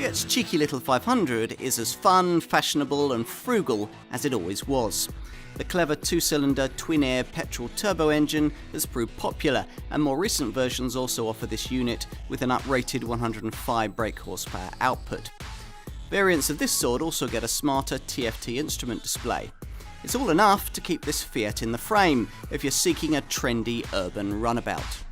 Fiat's cheeky little 500 is as fun, fashionable and frugal as it always was. The clever two-cylinder twin-air petrol turbo engine has proved popular, and more recent versions also offer this unit with an uprated 105 brake horsepower output. Variants of this sort also get a smarter TFT instrument display. It's all enough to keep this Fiat in the frame if you're seeking a trendy urban runabout.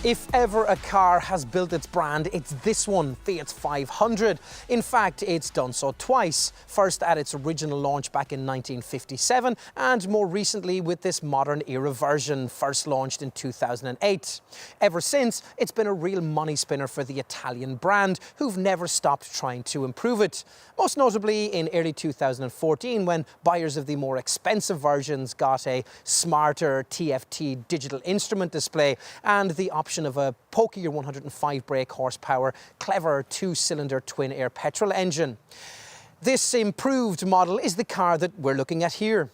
If ever a car has built its brand, it's this one, Fiat500. In fact, it's done so twice. First at its original launch back in 1957, and more recently with this modern era version, first launched in 2008. Ever since, it's been a real money spinner for the Italian brand, who've never stopped trying to improve it. Most notably in early 2014, when buyers of the more expensive versions got a smarter TFT digital instrument display and the option of a pokier 105 brake horsepower, clever two-cylinder twin-air petrol engine. This improved model is the car that we're looking at here.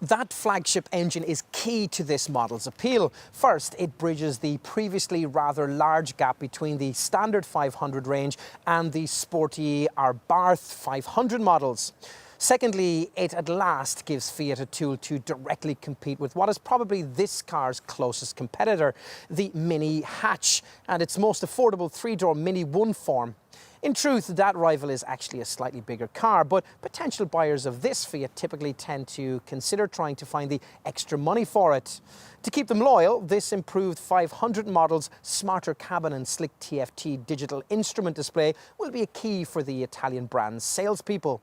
That flagship engine is key to this model's appeal. First, it bridges the previously rather large gap between the standard 500 range and the sporty Abarth 500 models. Secondly, it at last gives Fiat a tool to directly compete with what is probably this car's closest competitor, the Mini hatch, and its most affordable three-door Mini One form. In truth, that rival is actually a slightly bigger car, but potential buyers of this Fiat typically tend to consider trying to find the extra money for it. To keep them loyal, this improved 500 model's smarter cabin and slick TFT digital instrument display will be a key for the Italian brand's salespeople.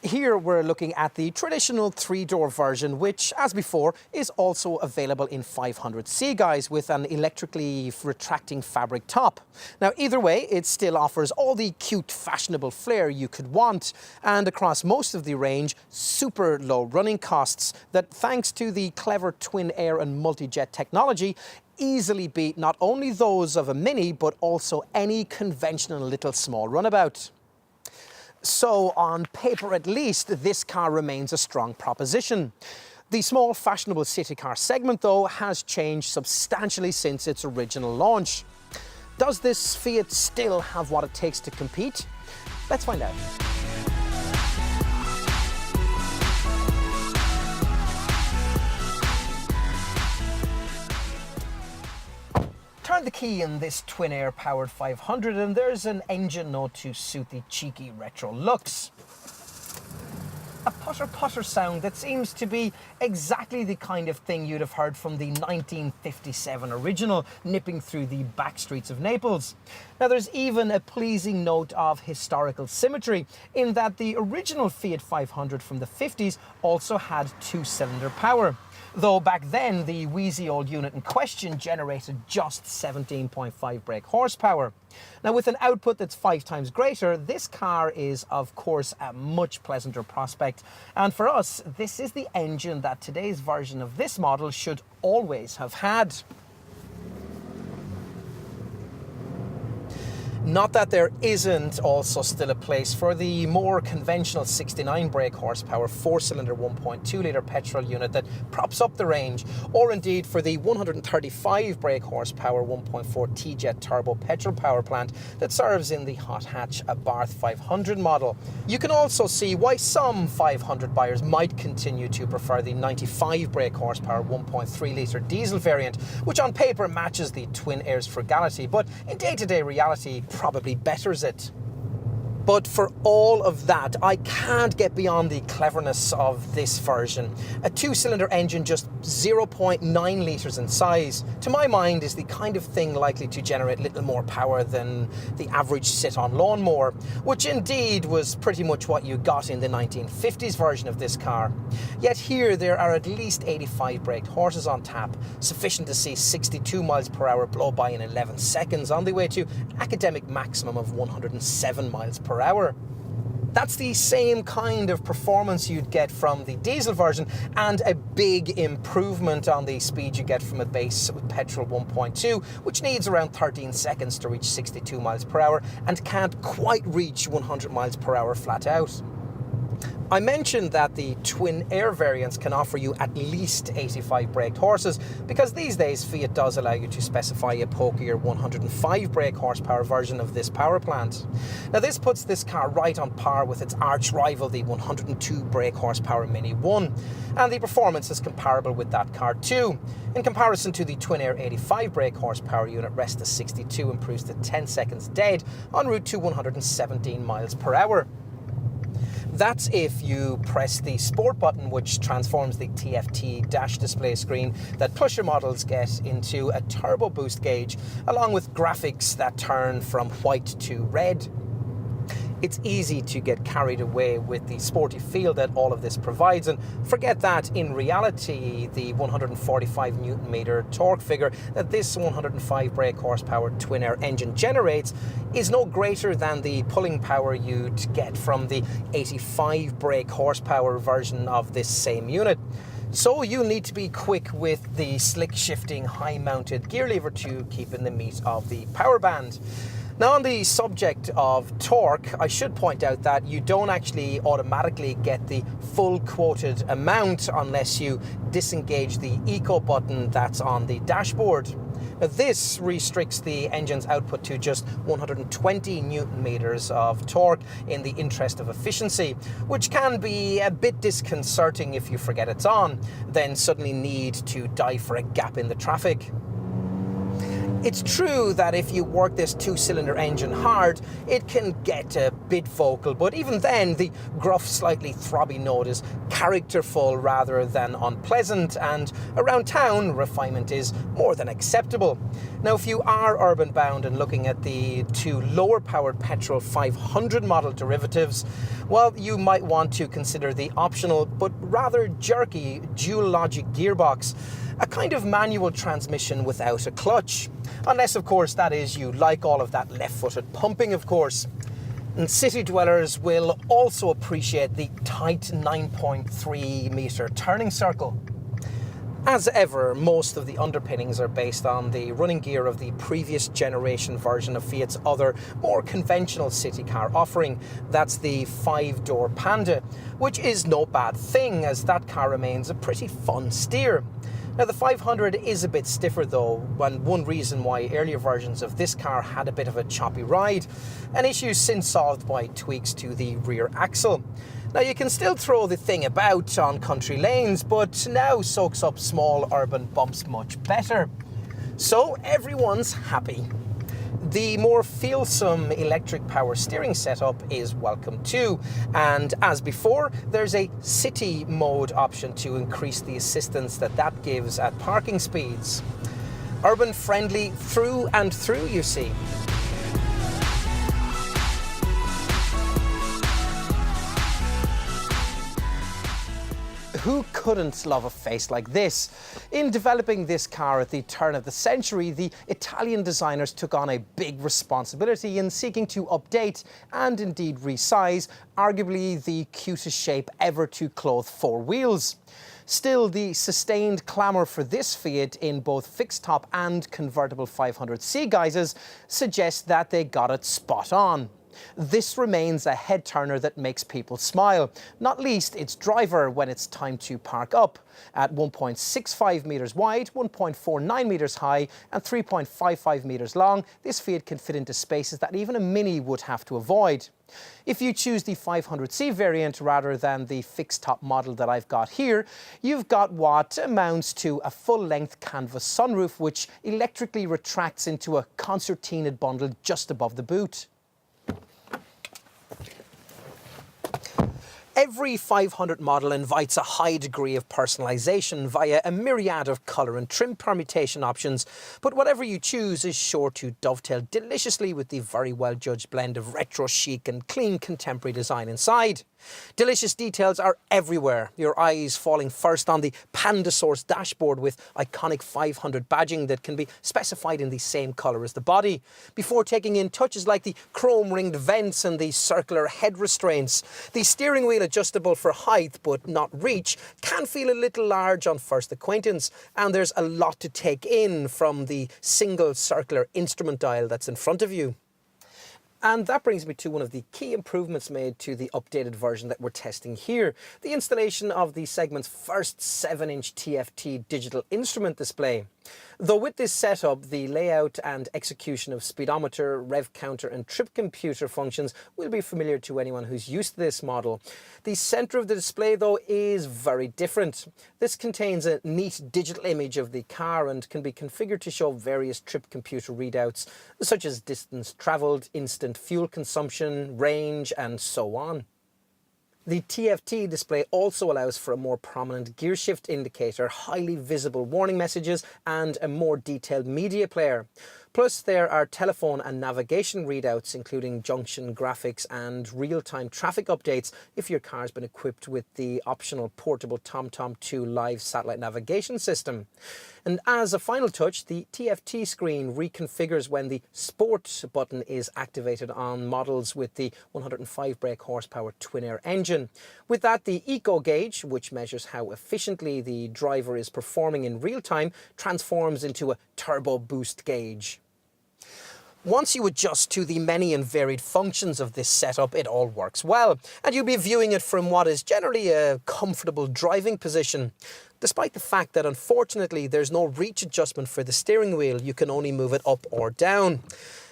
Here we're looking at the traditional three-door version, which, as before, is also available in 500C guise with an electrically retracting fabric top. Now, either way, it still offers all the cute, fashionable flair you could want, and across most of the range, super low running costs that, thanks to the clever twin-air and multi-jet technology, easily beat not only those of a Mini, but also any conventional little small runabout. So, on paper at least, this car remains a strong proposition. The small fashionable city car segment, though, has changed substantially since its original launch. Does this Fiat still have what it takes to compete? Let's find out. Turn the key in this twin-air powered 500 and there's an engine note to suit the cheeky retro looks. A putter-putter sound that seems to be exactly the kind of thing you'd have heard from the 1957 original nipping through the back streets of Naples. Now, there's even a pleasing note of historical symmetry in that the original Fiat 500 from the 50s also had two-cylinder power. Though back then, the wheezy old unit in question generated just 17.5 brake horsepower. Now, with an output that's 5 times greater, this car is, of course, a much pleasanter prospect. And for us, this is the engine that today's version of this model should always have had. Not that there isn't also still a place for the more conventional 69 brake horsepower 4-cylinder 1.2 litre petrol unit that props up the range, or indeed for the 135 brake horsepower 1.4 T-Jet turbo petrol power plant that serves in the hot hatch Abarth 500 model. You can also see why some 500 buyers might continue to prefer the 95 brake horsepower 1.3 litre diesel variant, which on paper matches the twin air's frugality, but in day-to-day reality probably betters it. But for all of that, I can't get beyond the cleverness of this version. A two-cylinder engine just 0.9 litres in size, to my mind, is the kind of thing likely to generate little more power than the average sit-on lawnmower, which indeed was pretty much what you got in the 1950s version of this car. Yet here there are at least 85 braked horses on tap, sufficient to see 62 miles per hour blow by in 11 seconds on the way to academic maximum of 107 miles per hour. That's the same kind of performance you'd get from the diesel version, and a big improvement on the speed you get from a base with petrol 1.2, which needs around 13 seconds to reach 62 miles per hour and can't quite reach 100 miles per hour flat out. I mentioned that the twin air variants can offer you at least 85 brake horses because these days Fiat does allow you to specify a pokier 105 brake horsepower version of this power plant. Now this puts this car right on par with its arch rival, the 102 brake horsepower Mini 1, and the performance is comparable with that car too. In comparison to the twin air 85 brake horsepower unit, rest to 62 improves to 10 seconds dead en route to 117 miles per hour. That's if you press the Sport button, which transforms the TFT dash display screen that pusher models get into a turbo boost gauge, along with graphics that turn from white to red. It's easy to get carried away with the sporty feel that all of this provides and forget that in reality the 145 Nm torque figure that this 105 brake horsepower twin air engine generates is no greater than the pulling power you'd get from the 85 brake horsepower version of this same unit. So you need to be quick with the slick shifting high mounted gear lever to keep in the meat of the power band. Now on the subject of torque, I should point out that you don't actually automatically get the full quoted amount unless you disengage the eco button that's on the dashboard. Now this restricts the engine's output to just 120 Newton meters of torque in the interest of efficiency, which can be a bit disconcerting if you forget it's on, then suddenly need to dive for a gap in the traffic. It's true that if you work this two-cylinder engine hard, it can get a bit vocal, but even then the gruff, slightly throbby note is characterful rather than unpleasant, and around town, refinement is more than acceptable. Now, if you are urban bound and looking at the two lower-powered petrol 500 model derivatives, well, you might want to consider the optional but rather jerky dual logic gearbox, a kind of manual transmission without a clutch. Unless, of course, that is, you like all of that left-footed pumping, of course. And city dwellers will also appreciate the tight 9.3 metre turning circle. As ever, most of the underpinnings are based on the running gear of the previous generation version of Fiat's other, more conventional city car offering. That's the 5-door Panda, which is no bad thing, as that car remains a pretty fun steer. Now the 500 is a bit stiffer though, and one reason why earlier versions of this car had a bit of a choppy ride, an issue since solved by tweaks to the rear axle. Now you can still throw the thing about on country lanes, but now soaks up small urban bumps much better. So everyone's happy. The more feelsome electric power steering setup is welcome too, and as before, there's a city mode option to increase the assistance that gives at parking speeds. Urban friendly through and through, you see. Who couldn't love a face like this? In developing this car at the turn of the century, the Italian designers took on a big responsibility in seeking to update and indeed resize arguably the cutest shape ever to clothe four wheels. Still, the sustained clamour for this Fiat in both fixed-top and convertible 500c guises suggests that they got it spot on. This remains a head-turner that makes people smile, not least its driver when it's time to park up. At 1.65 metres wide, 1.49 metres high and 3.55 metres long, this Fiat can fit into spaces that even a Mini would have to avoid. If you choose the 500c variant rather than the fixed-top model that I've got here, you've got what amounts to a full-length canvas sunroof which electrically retracts into a concertinaed bundle just above the boot. Every 500 model invites a high degree of personalisation via a myriad of colour and trim permutation options, but whatever you choose is sure to dovetail deliciously with the very well-judged blend of retro chic and clean contemporary design inside. Delicious details are everywhere, your eyes falling first on the Panda Source dashboard with iconic 500 badging that can be specified in the same colour as the body, before taking in touches like the chrome-ringed vents and the circular head restraints. The steering wheel, adjustable for height but not reach, can feel a little large on first acquaintance, and there's a lot to take in from the single circular instrument dial that's in front of you. And that brings me to one of the key improvements made to the updated version that we're testing here, the installation of the segment's first 7-inch TFT digital instrument display. Though with this setup, the layout and execution of speedometer, rev counter and trip computer functions will be familiar to anyone who's used to this model. The centre of the display, though, is very different. This contains a neat digital image of the car and can be configured to show various trip computer readouts, such as distance travelled, instant fuel consumption, range and so on. The TFT display also allows for a more prominent gear shift indicator, highly visible warning messages and a more detailed media player. Plus there are telephone and navigation readouts including junction graphics and real-time traffic updates if your car's been equipped with the optional portable TomTom 2 live satellite navigation system. And as a final touch, the TFT screen reconfigures when the Sport button is activated on models with the 105 brake horsepower twin-air engine. With that, the Eco Gauge, which measures how efficiently the driver is performing in real time, transforms into a turbo boost gauge. Once you adjust to the many and varied functions of this setup, it all works well, and you'll be viewing it from what is generally a comfortable driving position. Despite the fact that unfortunately there's no reach adjustment for the steering wheel, you can only move it up or down.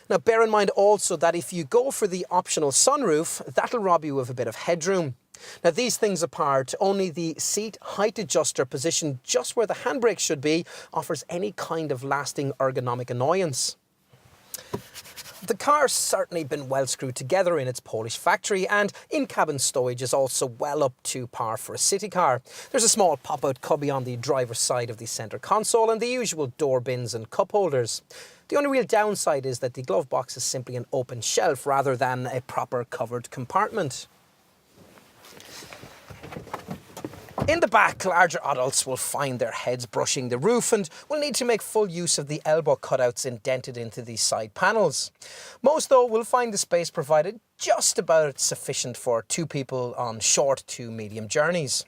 Now bear in mind also that if you go for the optional sunroof, that'll rob you of a bit of headroom. Now these things apart, only the seat height adjuster positioned just where the handbrake should be offers any kind of lasting ergonomic annoyance. The car's certainly been well screwed together in its Polish factory, and in-cabin stowage is also well up to par for a city car. There's a small pop-out cubby on the driver's side of the centre console and the usual door bins and cup holders. The only real downside is that the glove box is simply an open shelf rather than a proper covered compartment. In the back, larger adults will find their heads brushing the roof and will need to make full use of the elbow cutouts indented into the side panels. Most, though, will find the space provided just about sufficient for two people on short to medium journeys.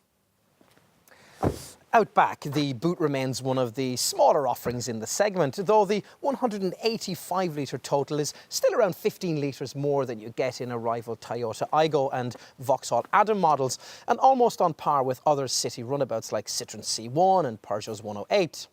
Out back, the boot remains one of the smaller offerings in the segment, though the 185-litre total is still around 15 litres more than you get in a rival Toyota Aygo and Vauxhall Adam models, and almost on par with other city runabouts like Citroën C1 and Peugeot's 108.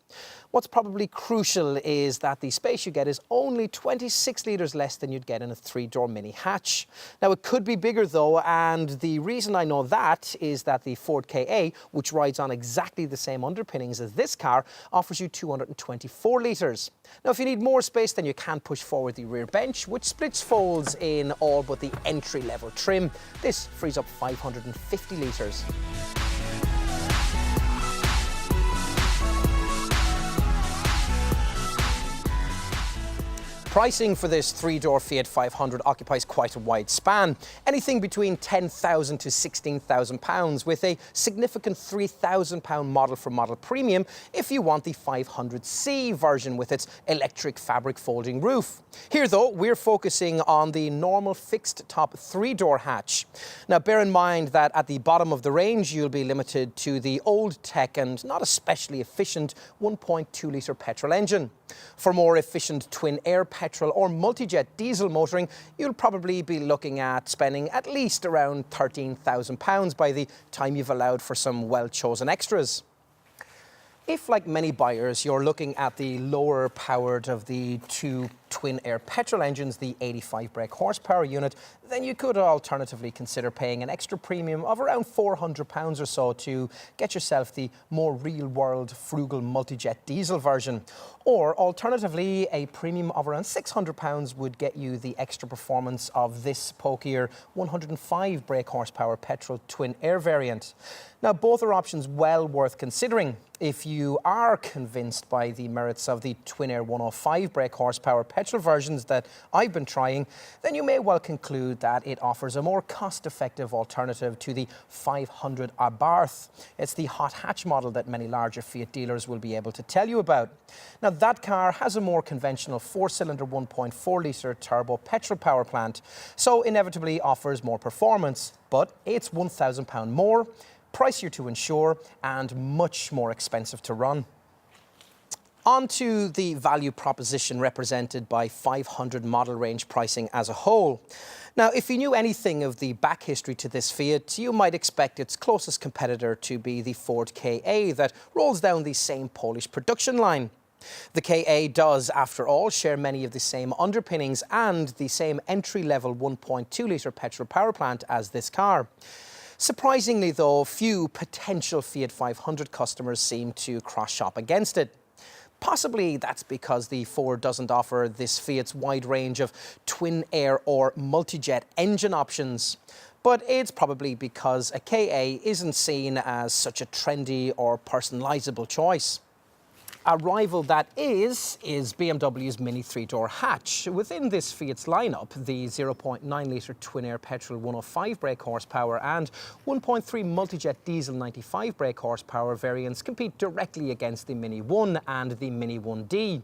What's probably crucial is that the space you get is only 26 litres less than you'd get in a 3-door mini hatch. Now it could be bigger though, and the reason I know that is that the Ford Ka, which rides on exactly the same underpinnings as this car, offers you 224 litres. Now if you need more space, then you can push forward the rear bench, which splits folds in all but the entry-level trim. This frees up 550 litres. Pricing for this 3-door Fiat 500 occupies quite a wide span, anything between £10,000 to £16,000, with a significant £3,000 model-for-model premium if you want the 500C version with its electric fabric folding roof. Here though, we're focusing on the normal fixed top 3-door hatch. Now bear in mind that at the bottom of the range you'll be limited to the old tech and not especially efficient 1.2-litre petrol engine. For more efficient twin-air petrol or multi-jet diesel motoring, you'll probably be looking at spending at least around £13,000 by the time you've allowed for some well-chosen extras. If, like many buyers, you're looking at the lower powered of the two twin-air petrol engines, the 85 brake horsepower unit, then you could alternatively consider paying an extra premium of around £400 or so to get yourself the more real-world frugal multi-jet diesel version. Or alternatively, a premium of around £600 would get you the extra performance of this pokier 105 brake horsepower petrol twin-air variant. Now, both are options well worth considering. If you are convinced by the merits of the twin-air 105 brake horsepower petrol versions that I've been trying, then you may well conclude that it offers a more cost-effective alternative to the 500 Abarth. It's the hot hatch model that many larger Fiat dealers will be able to tell you about. Now, that car has a more conventional 4-cylinder 1.4-litre turbo petrol power plant, so inevitably offers more performance, but it's £1,000 more, pricier to insure, and much more expensive to run. On to the value proposition represented by 500 model range pricing as a whole. Now, if you knew anything of the back history to this Fiat, you might expect its closest competitor to be the Ford Ka that rolls down the same Polish production line. The Ka does, after all, share many of the same underpinnings and the same entry-level 1.2-litre petrol power plant as this car. Surprisingly, though, few potential Fiat 500 customers seem to cross-shop against it. Possibly that's because the Ford doesn't offer this Fiat's wide range of twin-air or multi-jet engine options. But it's probably because a Ka isn't seen as such a trendy or personalisable choice. A rival that is BMW's Mini 3-door hatch. Within this Fiat's lineup, the 0.9-litre twin-air petrol 105 brake horsepower and 1.3 multi-jet diesel 95 brake horsepower variants compete directly against the Mini 1 and the Mini 1D.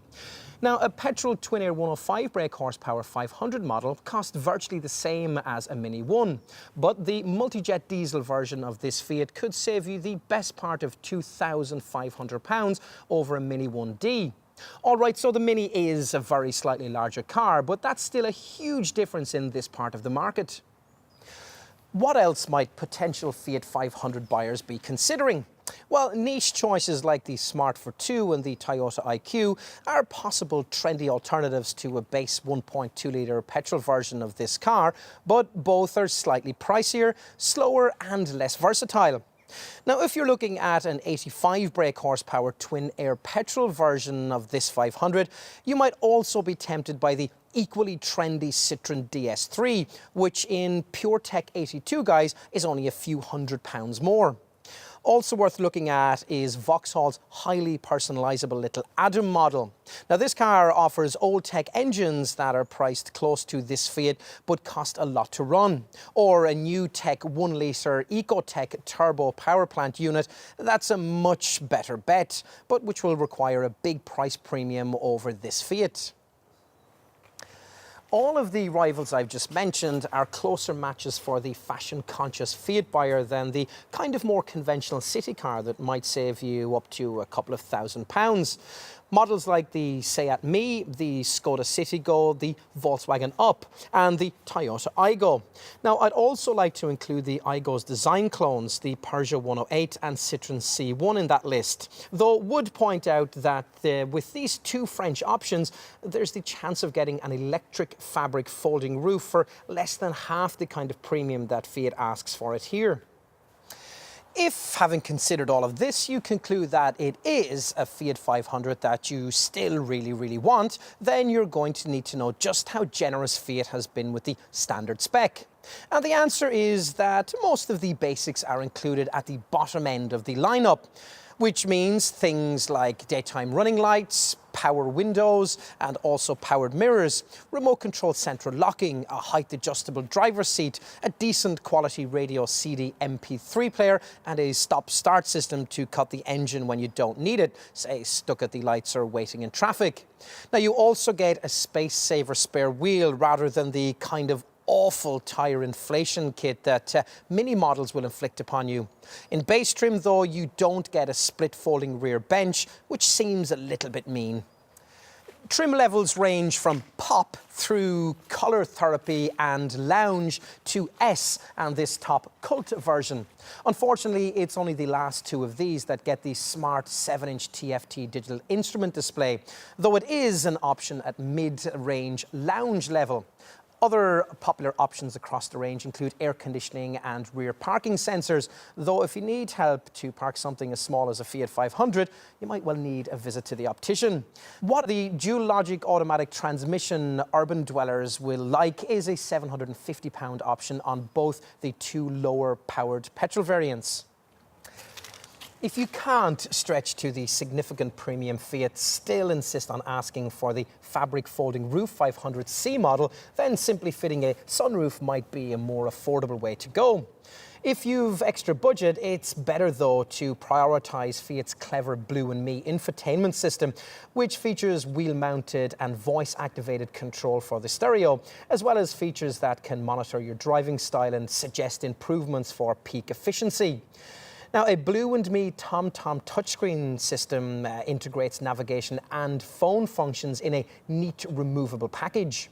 Now, a petrol twin-air 105 brake horsepower 500 model costs virtually the same as a Mini 1, but the multi-jet diesel version of this Fiat could save you the best part of £2,500 over a Mini 1D. All right, so the Mini is a very slightly larger car, but that's still a huge difference in this part of the market. What else might potential Fiat 500 buyers be considering? Well, niche choices like the Smart for 2 and the Toyota IQ are possible trendy alternatives to a base 1.2-litre petrol version of this car, but both are slightly pricier, slower and less versatile. Now, if you're looking at an 85 brake horsepower twin-air petrol version of this 500, you might also be tempted by the equally trendy Citroën DS3, which in PureTech 82 guise is only a few £100s more. Also worth looking at is Vauxhall's highly personalisable little Adam model. Now, this car offers old tech engines that are priced close to this Fiat but cost a lot to run, or a new tech 1-litre EcoTech turbo power plant unit that's a much better bet, but which will require a big price premium over this Fiat. All of the rivals I've just mentioned are closer matches for the fashion-conscious Fiat buyer than the kind of more conventional city car that might save you up to a couple of £1,000s. Models like the Seat Mii, the Skoda Citigo, the Volkswagen Up and the Toyota Aygo. Now, I'd also like to include the Aygo's design clones, the Peugeot 108 and Citroën C1 in that list, though would point out that with these two French options, there's the chance of getting an electric fabric folding roof for less than half the kind of premium that Fiat asks for it here. If, having considered all of this, you conclude that it is a Fiat 500 that you still really want, then you're going to need to know just how generous Fiat has been with the standard spec. And the answer is that most of the basics are included at the bottom end of the lineup, which means things like daytime running lights, power windows and also powered mirrors, remote control central locking, a height adjustable driver's seat, a decent quality radio CD MP3 player and a stop-start system to cut the engine when you don't need it, say stuck at the lights or waiting in traffic. Now, you also get a space saver spare wheel rather than the kind of awful tyre inflation kit that Mini models will inflict upon you. In base trim, though, you don't get a split folding rear bench, which seems a little bit mean. Trim levels range from pop through colour therapy and lounge to S and this top cult version. Unfortunately, it's only the last two of these that get the smart 7-inch TFT digital instrument display, though it is an option at mid-range lounge level. Other popular options across the range include air conditioning and rear parking sensors, though if you need help to park something as small as a Fiat 500, you might well need a visit to the optician. What the dual logic automatic transmission urban dwellers will like is a £750 option on both the two lower powered petrol variants. If you can't stretch to the significant premium Fiat, still insist on asking for the fabric folding roof 500C model, then simply fitting a sunroof might be a more affordable way to go. If you've extra budget, it's better though to prioritise Fiat's clever Blue and Me infotainment system, which features wheel-mounted and voice-activated control for the stereo, as well as features that can monitor your driving style and suggest improvements for peak efficiency. Now, a Blue and Me TomTom touchscreen system integrates navigation and phone functions in a neat removable package.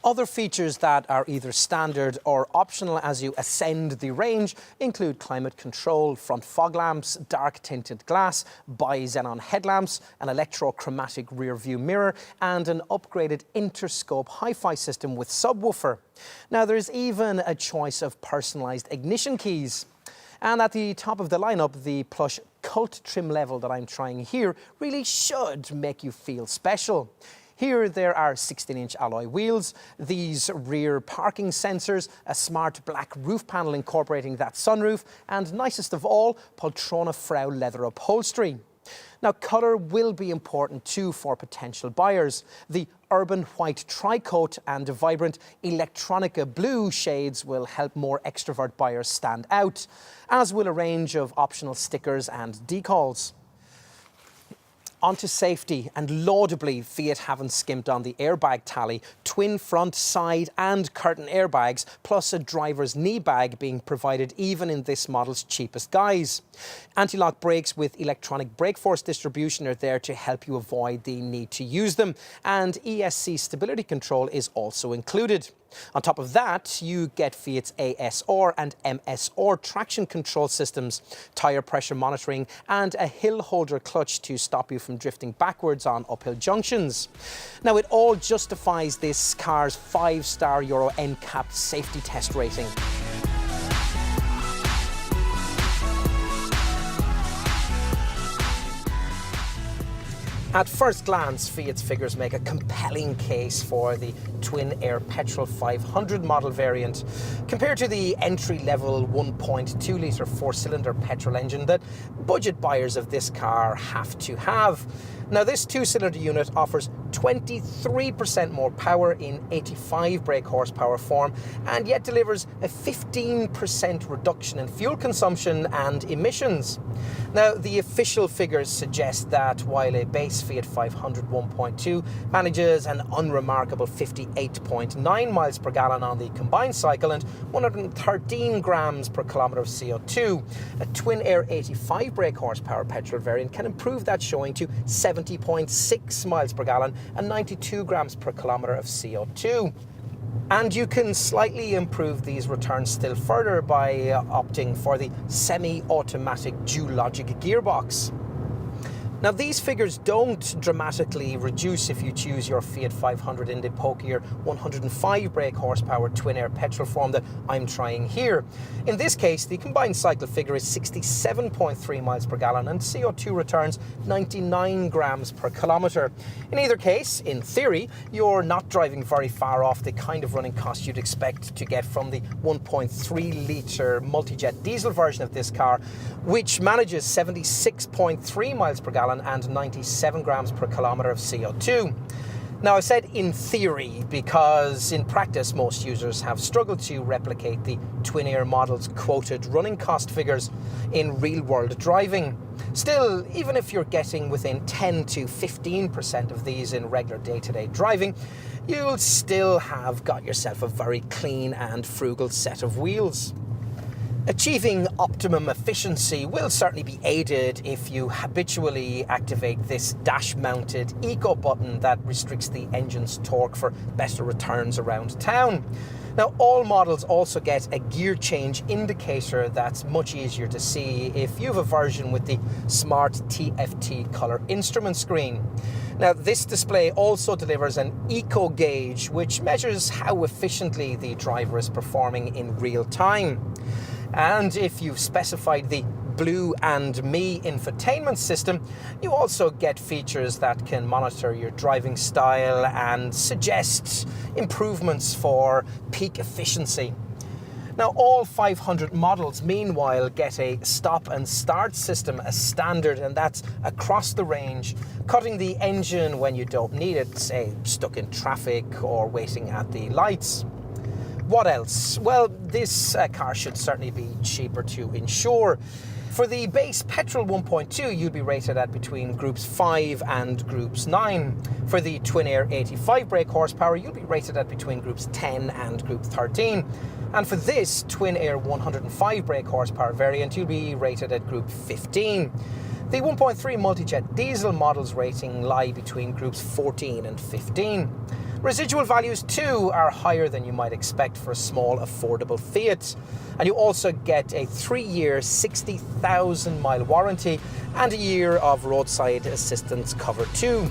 Other features that are either standard or optional as you ascend the range include climate control, front fog lamps, dark tinted glass, bi-xenon headlamps, an electrochromatic rear view mirror and an upgraded Interscope hi-fi system with subwoofer. Now there's even a choice of personalised ignition keys. And at the top of the lineup, the plush cult trim level that I'm trying here really should make you feel special. Here there are 16-inch alloy wheels, these rear parking sensors, a smart black roof panel incorporating that sunroof, and nicest of all, Poltrona Frau leather upholstery. Now, colour will be important too for potential buyers. The urban white tri-coat and vibrant electronica blue shades will help more extrovert buyers stand out, as will a range of optional stickers and decals. Onto safety, and laudably, Fiat haven't skimped on the airbag tally. Twin front, side and curtain airbags, plus a driver's knee bag being provided even in this model's cheapest guise. Anti-lock brakes with electronic brake force distribution are there to help you avoid the need to use them, and ESC stability control is also included. On top of that, you get Fiat's ASR and MSR traction control systems, tyre pressure monitoring and a hill holder clutch to stop you from drifting backwards on uphill junctions. Now, it all justifies this car's 5-star Euro NCAP safety test rating. At first glance, Fiat's figures make a compelling case for the twin-air petrol 500 model variant, compared to the entry-level 1.2-litre four-cylinder petrol engine that budget buyers of this car have to have. Now, this two-cylinder unit offers 23% more power in 85 brake horsepower form, and yet delivers a 15% reduction in fuel consumption and emissions. Now, the official figures suggest that while a base Fiat500 1.2 manages an unremarkable 58.9 miles per gallon on the combined cycle and 113 grams per kilometre of CO2, a twin-air 85 brake horsepower petrol variant can improve that showing to 70.6 miles per gallon and 92 grams per kilometre of CO2. And you can slightly improve these returns still further by opting for the semi-automatic dual-logic gearbox. Now, these figures don't dramatically reduce if you choose your Fiat 500 in the pokier 105 brake horsepower twin-air petrol form that I'm trying here. In this case, the combined cycle figure is 67.3 miles per gallon and CO2 returns 99 grams per kilometre. In either case, in theory, you're not driving very far off the kind of running cost you'd expect to get from the 1.3-litre multi-jet diesel version of this car, which manages 76.3 miles per gallon and 97 grams per kilometre of CO2. Now, I said in theory because in practice most users have struggled to replicate the twin-air model's quoted running cost figures in real-world driving. Still, even if you're getting within 10 to 15% of these in regular day-to-day driving, you'll still have got yourself a very clean and frugal set of wheels. Achieving optimum efficiency will certainly be aided if you habitually activate this dash-mounted eco button that restricts the engine's torque for better returns around town. Now, all models also get a gear change indicator that's much easier to see if you have a version with the smart TFT colour instrument screen. Now, this display also delivers an eco gauge, which measures how efficiently the driver is performing in real time. And if you've specified the Blue and Me infotainment system, you also get features that can monitor your driving style and suggest improvements for peak efficiency. Now, all 500 models, meanwhile, get a stop and start system as standard, and that's across the range, cutting the engine when you don't need it, say stuck in traffic or waiting at the lights. What else? Well, this car should certainly be cheaper to insure. For the base petrol 1.2, you'll be rated at between groups 5 and groups 9. For the twin-air 85 brake horsepower, you'll be rated at between groups 10 and group 13. And for this twin air 105 brake horsepower variant, you'll be rated at group 15. The 1.3 multi-jet diesel models rating lie between groups 14 and 15. Residual values too are higher than you might expect for a small, affordable Fiat. And you also get a 3-year, 60,000 mile warranty and a year of roadside assistance cover too.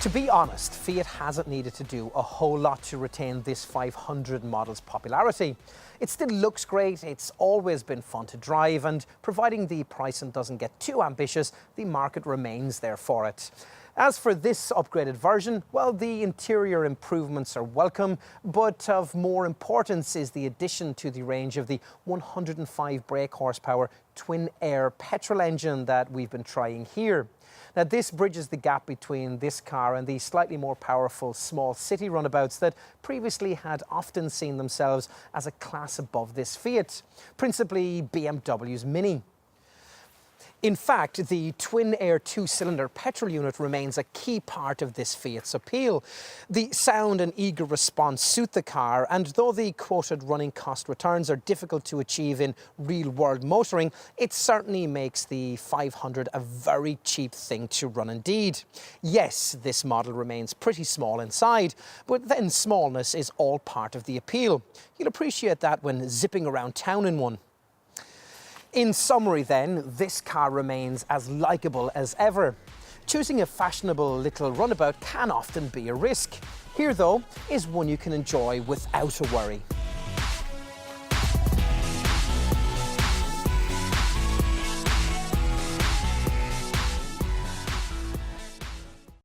To be honest, Fiat hasn't needed to do a whole lot to retain this 500 model's popularity. It still looks great, it's always been fun to drive, and providing the pricing doesn't get too ambitious, the market remains there for it. As for this upgraded version, well, the interior improvements are welcome, but of more importance is the addition to the range of the 105 brake horsepower twin-air petrol engine that we've been trying here. Now, this bridges the gap between this car and the slightly more powerful small city runabouts that previously had often seen themselves as a class above this Fiat, principally BMW's Mini. In fact, the twin-air 2-cylinder petrol unit remains a key part of this Fiat's appeal. The sound and eager response suit the car, and though the quoted running cost returns are difficult to achieve in real-world motoring, it certainly makes the 500 a very cheap thing to run indeed. Yes, this model remains pretty small inside, but then smallness is all part of the appeal. You'll appreciate that when zipping around town in one. In summary then, this car remains as likeable as ever. Choosing a fashionable little runabout can often be a risk. Here though is one you can enjoy without a worry.